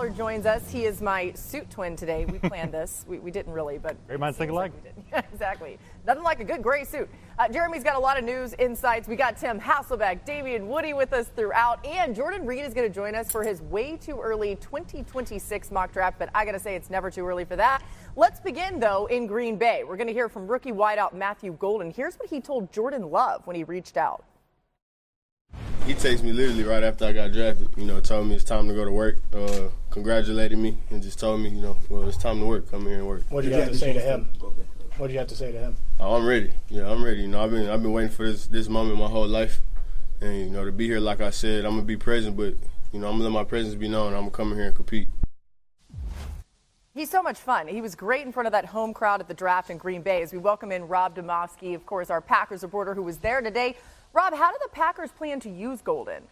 Fowler joins us. He is my suit twin today. We planned this. We didn't really, but great minds think alike. Like exactly. Nothing like a good gray suit. Jeremy's got a lot of news, insights. We got Tim Hasselbeck, Damian Woody with us throughout, and Jordan Reed is going to join us for his way too early 2026 mock draft, but I got to say it's never too early for that. Let's begin, though, in Green Bay. We're going to hear from rookie wideout Matthew Golden. Here's what he told Jordan Love when he reached out. He texted me literally right after I got drafted, told me it's time to go to work, congratulated me, and just told me, well, it's time to work. Come here and work. What did you have to say to him? What did you have to say to him? Oh, I'm ready. Yeah, I'm ready. I've been waiting for this moment my whole life, and to be here, like I said, I'm gonna be present, but I'm gonna let my presence be known. I'm gonna come in here and compete. He's so much fun. He was great in front of that home crowd at the draft in Green Bay as we welcome in Rob Demovsky, of course, our Packers reporter who was there today. Rob, how do the Packers plan to use Golden?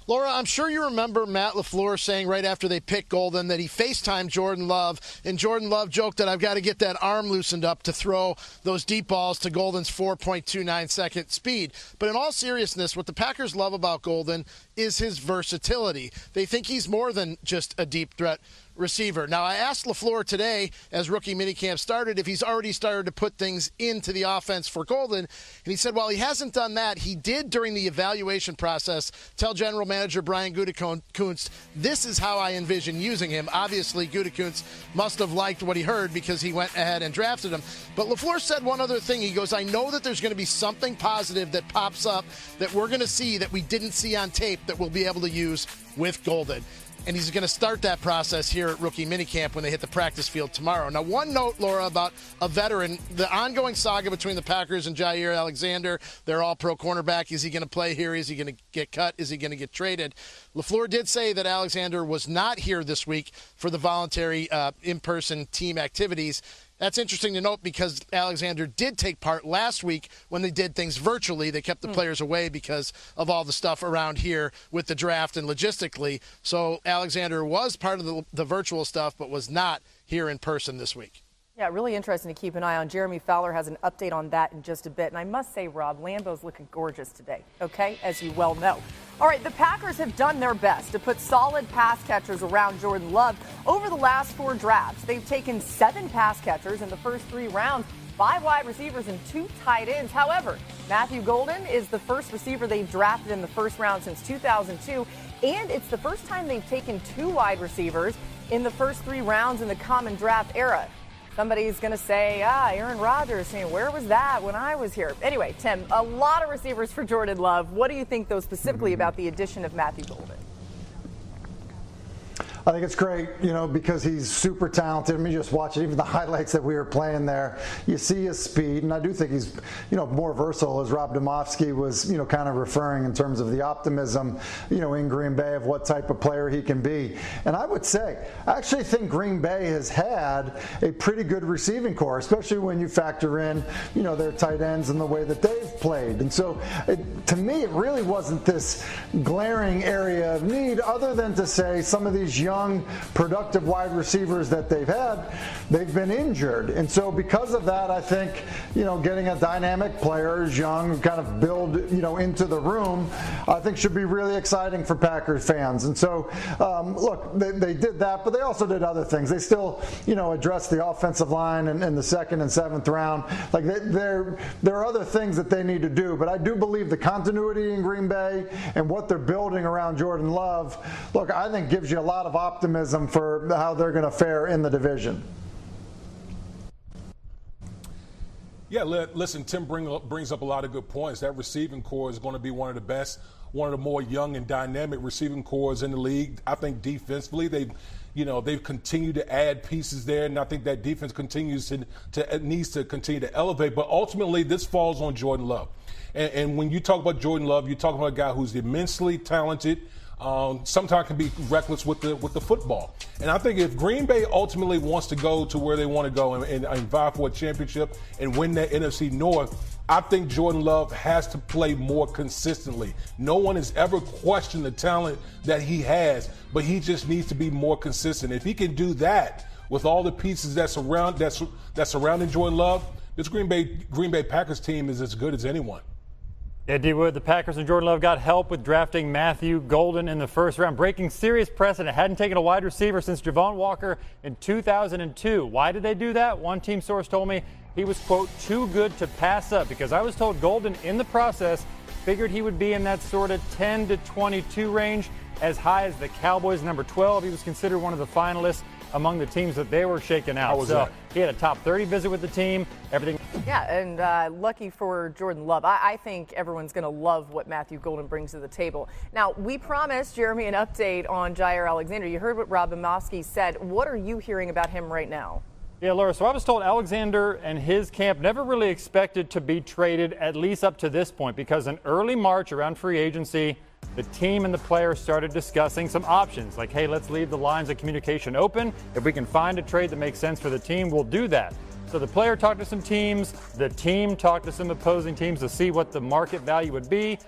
Laura, I'm sure you remember Matt LaFleur saying right after they picked Golden that he FaceTimed Jordan Love, and Jordan Love joked that I've got to get that arm loosened up to throw those deep balls to Golden's 4.29-second speed. But in all seriousness, what the Packers love about Golden is his versatility. They think he's more than just a deep threat receiver. Now, I asked LaFleur today, as rookie minicamp started, if he's already started to put things into the offense for Golden. And he said, while he hasn't done that, he did during the evaluation process tell general manager Brian Gutekunst, this is how I envision using him. Obviously, Gutekunst must have liked what he heard because he went ahead and drafted him. But LaFleur said one other thing. He goes, I know that there's going to be something positive that pops up that we're going to see that we didn't see on tape that we'll be able to use with Golden. And he's going to start that process here at rookie minicamp when they hit the practice field tomorrow. Now, one note, Laura, about a veteran, the ongoing saga between the Packers and Jair Alexander, they're all-pro cornerback. Is he going to play here? Is he going to get cut? Is he going to get traded? LaFleur did say that Alexander was not here this week for the voluntary in-person team activities. That's interesting to note because Alexander did take part last week when they did things virtually. They kept the players away because of all the stuff around here with the draft and logistically. So Alexander was part of the virtual stuff but was not here in person this week. Yeah, really interesting to keep an eye on. Jeremy Fowler has an update on that in just a bit. And I must say, Rob, Lambeau's looking gorgeous today, okay, as you well know. All right, the Packers have done their best to put solid pass catchers around Jordan Love over the last 4 drafts. They've taken 7 pass catchers in the first 3 rounds, 5 wide receivers and 2 tight ends. However, Matthew Golden is the first receiver they've drafted in the first round since 2002, and it's the first time they've taken 2 wide receivers in the first 3 rounds in the common draft era. Somebody's going to say, Aaron Rodgers, saying, where was that when I was here? Anyway, Tim, a lot of receivers for Jordan Love. What do you think, though, specifically about the addition of Matthew Golden? I think it's great, because he's super talented. I mean, just watch it, even the highlights that we were playing there. You see his speed, and I do think he's, more versatile, as Rob Demovsky was, kind of referring in terms of the optimism, in Green Bay of what type of player he can be. And I would say, I actually think Green Bay has had a pretty good receiving core, especially when you factor in, their tight ends and the way that they've played. And so, to me, it really wasn't this glaring area of need, other than to say some of these young, productive wide receivers that they've had, they've been injured. And so because of that, I think, getting a dynamic player who's young, kind of build, into the room, I think should be really exciting for Packers fans. And so, look, they did that, but they also did other things. They still, addressed the offensive line in the 2nd and 7th round. Like, there are other things that they need to do, but I do believe the continuity in Green Bay and what they're building around Jordan Love, look, I think gives you a lot of optimism for how they're going to fare in the division. Yeah, listen, Tim brings up a lot of good points. That receiving core is going to be one of the best, one of the more young and dynamic receiving cores in the league. I think defensively they've continued to add pieces there, and I think that defense needs to continue to elevate. But ultimately, this falls on Jordan Love. And when you talk about Jordan Love, you're talking about a guy who's immensely talented. Sometimes can be reckless with the football. And I think if Green Bay ultimately wants to go to where they want to go and vie for a championship and win that NFC North, I think Jordan Love has to play more consistently. No one has ever questioned the talent that he has, but he just needs to be more consistent. If he can do that with all the pieces that's surrounding Jordan Love, this Green Bay Packers team is as good as anyone. Yeah, D. Wood, the Packers and Jordan Love got help with drafting Matthew Golden in the first round, breaking serious precedent. Hadn't taken a wide receiver since Javon Walker in 2002. Why did they do that? One team source told me he was, quote, too good to pass up, because I was told Golden in the process figured he would be in that sort of 10 to 22 range, as high as the Cowboys, number 12. He was considered one of the finalists among the teams that they were shaking out. He had a top 30 visit with the team, everything. Yeah, and lucky for Jordan Love. I think everyone's going to love what Matthew Golden brings to the table. Now, we promised Jeremy an update on Jaire Alexander. You heard what Rob Domofsky said. What are you hearing about him right now? Yeah, Laura, so I was told Alexander and his camp never really expected to be traded, at least up to this point, because in early March around free agency, the team and the players started discussing some options, like, hey, let's leave the lines of communication open. If we can find a trade that makes sense for the team, we'll do that. So the player talked to some teams, the team talked to some opposing teams to see what the market value would be.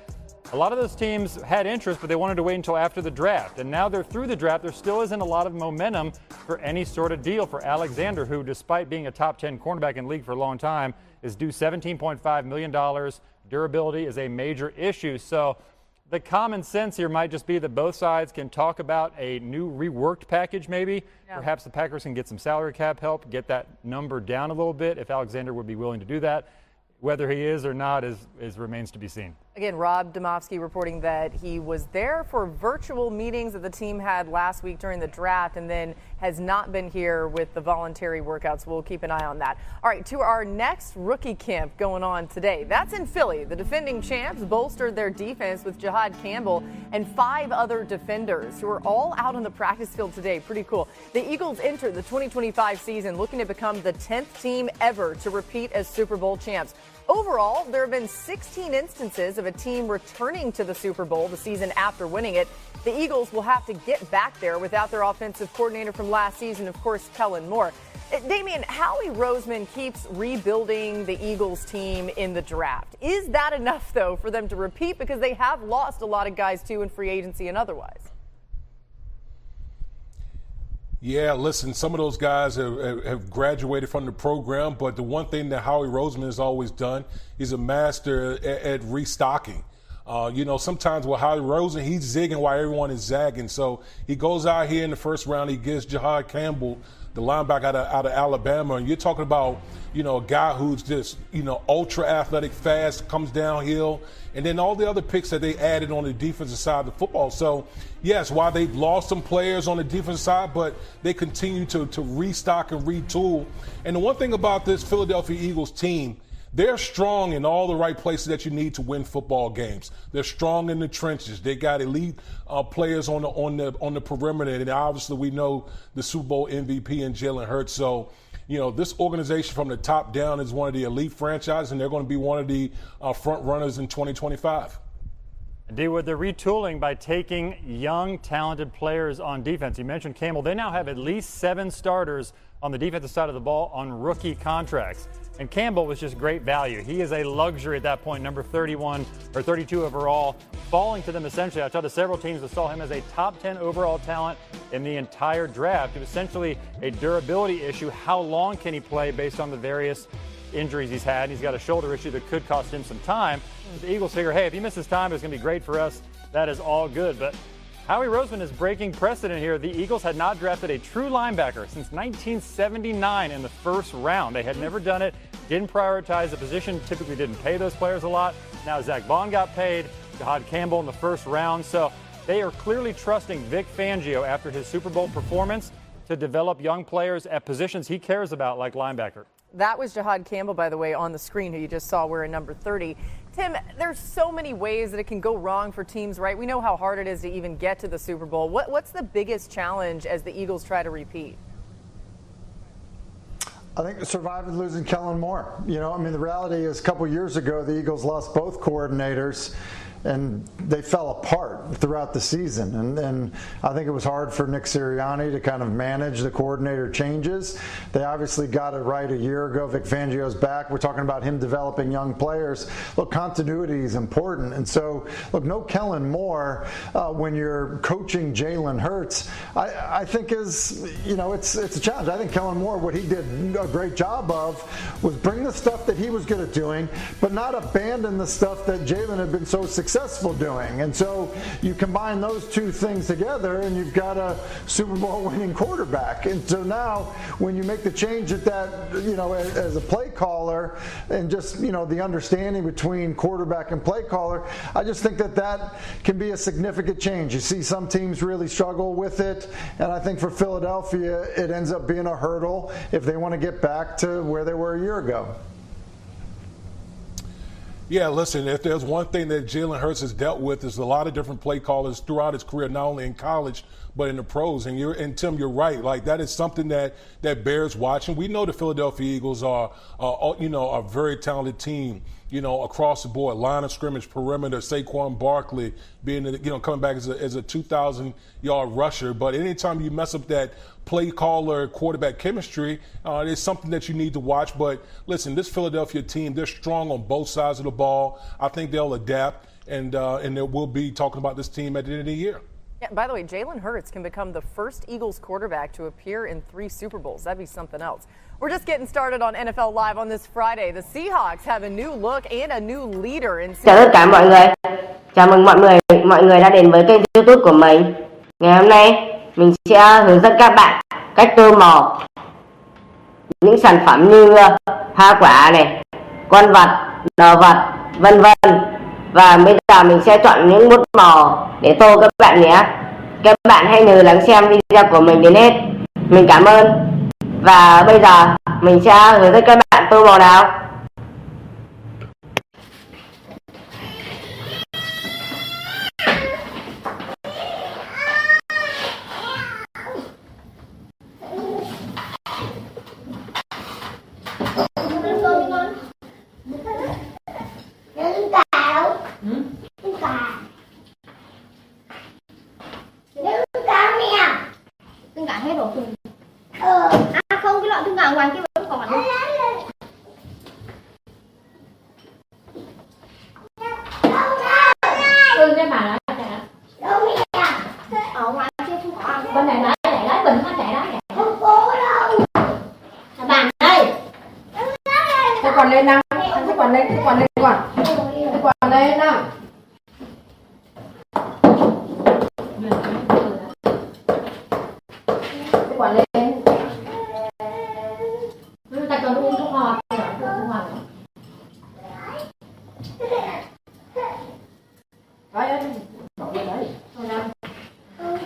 A lot of those teams had interest, but they wanted to wait until after the draft. And now they're through the draft. There still isn't a lot of momentum for any sort of deal for Alexander, who, despite being a top 10 cornerback in the league for a long time, is due $17.5 million. Durability is a major issue. So the common sense here might just be that both sides can talk about a new reworked package maybe. Yeah. Perhaps the Packers can get some salary cap help, get that number down a little bit if Alexander would be willing to do that. Whether he is or not remains to be seen. Again, Rob Domofsky reporting that he was there for virtual meetings that the team had last week during the draft and then has not been here with the voluntary workouts. We'll keep an eye on that. All right, to our next rookie camp going on today. That's in Philly. The defending champs bolstered their defense with Jahad Campbell and 5 other defenders who are all out on the practice field today. Pretty cool. The Eagles enter the 2025 season looking to become the 10th team ever to repeat as Super Bowl champs. Overall, there have been 16 instances of a team returning to the Super Bowl the season after winning it. The Eagles will have to get back there without their offensive coordinator from last season, of course, Kellen Moore. Damian, Howie Roseman keeps rebuilding the Eagles team in the draft. Is that enough, though, for them to repeat? Because they have lost a lot of guys, too, in free agency and otherwise. Yeah, listen, some of those guys have graduated from the program, but the one thing that Howie Roseman has always done, he's a master at restocking. Sometimes with Howie Roseman, he's zigging while everyone is zagging. So he goes out here in the first round, he gets Jahad Campbell, the linebacker out of Alabama, and you're talking about, a guy who's just, ultra athletic, fast, comes downhill, and then all the other picks that they added on the defensive side of the football. So, yes, while they've lost some players on the defensive side, but they continue to restock and retool. And the one thing about this Philadelphia Eagles team, they're strong in all the right places that you need to win football games. They're strong in the trenches. They got elite players on the perimeter, and obviously we know the Super Bowl MVP in Jalen Hurts. So, this organization from the top down is one of the elite franchises, and they're going to be one of the front runners in 2025. With the retooling by taking young, talented players on defense. You mentioned Campbell. They now have at least 7 starters on the defensive side of the ball on rookie contracts. And Campbell was just great value. He is a luxury at that point, number 31 or 32 overall, falling to them essentially. I talked to several teams that saw him as a top 10 overall talent in the entire draft. It was essentially a durability issue. How long can he play based on the various injuries he's had? He's got a shoulder issue that could cost him some time. But the Eagles figure, hey, if he misses time, it's going to be great for us. That is all good. But Howie Roseman is breaking precedent here. The Eagles had not drafted a true linebacker since 1979 in the first round. They had never done it, didn't prioritize the position, typically didn't pay those players a lot. Now Zach Bond got paid, Jahad Campbell in the first round. So they are clearly trusting Vic Fangio after his Super Bowl performance to develop young players at positions he cares about, like linebacker. That was Jahad Campbell, by the way, on the screen, who you just saw wearing number 30. Tim, there's so many ways that it can go wrong for teams, right? We know how hard it is to even get to the Super Bowl. What's the biggest challenge as the Eagles try to repeat? I think surviving losing Kellen Moore. The reality is a couple years ago, the Eagles lost both coordinators. and they fell apart throughout the season. And I think it was hard for Nick Sirianni to kind of manage the coordinator changes. They obviously got it right a year ago. Vic Fangio's back. We're talking about him developing young players. Look, continuity is important. And so, look, no Kellen Moore when you're coaching Jalen Hurts, I think is, it's a challenge. I think Kellen Moore, what he did a great job of was bring the stuff that he was good at doing, but not abandon the stuff that Jalen had been so successful doing. And so you combine those two things together and you've got a Super Bowl winning quarterback. And so now when you make the change at that, as a play caller and just, the understanding between quarterback and play caller, I just think that can be a significant change. You see some teams really struggle with it. And I think for Philadelphia, it ends up being a hurdle if they want to get back to where they were a year ago. Yeah, listen, if there's one thing that Jalen Hurts has dealt with is a lot of different play callers throughout his career, not only in college, but in the pros. And Tim, you're right. Like, that is something that bears watching. We know the Philadelphia Eagles are a very talented team, across the board, line of scrimmage, perimeter, Saquon Barkley being, coming back as a 2,000-yard rusher. But anytime you mess up that play caller quarterback chemistry, it's something that you need to watch. But listen, this Philadelphia team, they're strong on both sides of the ball. I think they'll adapt, and we'll be talking about this team at the end of the year. Yeah, by the way, Jalen Hurts can become the first Eagles quarterback to appear in 3 Super Bowls. That'd be something else. We're just getting started on NFL Live on this Friday. The Seahawks have a new look and a new leader in Chào tất cả mọi người. Chào mừng mọi người đã đến với kênh YouTube của mình. Ngày hôm nay mình sẽ hướng dẫn các bạn cách tô màu những sản phẩm như hoa quả này, con vật, đồ vật, vân vân. Và bây giờ mình sẽ chọn những bút màu để tô các bạn nhé. Các bạn hãy nhớ lắng xem video của mình đến hết. Mình cảm ơn. Và bây giờ mình sẽ hướng dẫn các bạn tô màu nào. Tương cả hết rồi. Không, cái loại tương cả ngoài kia vẫn còn. Cái bà đó chạy. Ở ngoài kia không có ăn. Bên này đấy, bình nó chạy đó. Không có đâu. Bàn đây. Thế còn lên nào? Thế còn lên nào? Quả lên. Ta còn uống thuốc ho. Đấy, bỏ lên đấy. Thôi nào.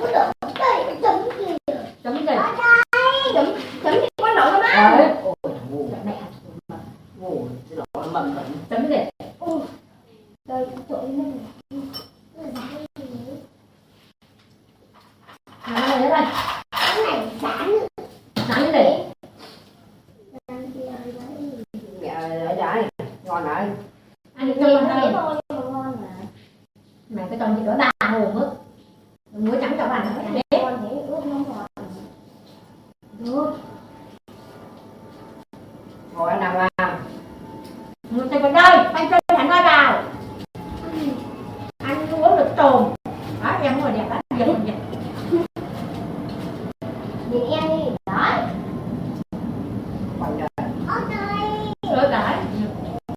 Có đổ cái chấm gì? Chấm gì? Chấm gì quan trọng lắm á. Đấy. Ôi, mẹ. Ôi, nó mầm mầm. Chấm gì? Ôi. Đây, chỗ này. À, đây đây. Nắng đi. Đấy, ngon đấy. Anh cho con thôi, ngon mà. Mày cái trồng gì đó đà hồn á. Muối trắng cho bạn nữa. Con thấy ướp nó ngọt. Được. Ngồi anh nào vào. Tay vào đây, tay chân thẳng ra vào. Anh uống được trồn. Đó, em ngồi đẹp lắm.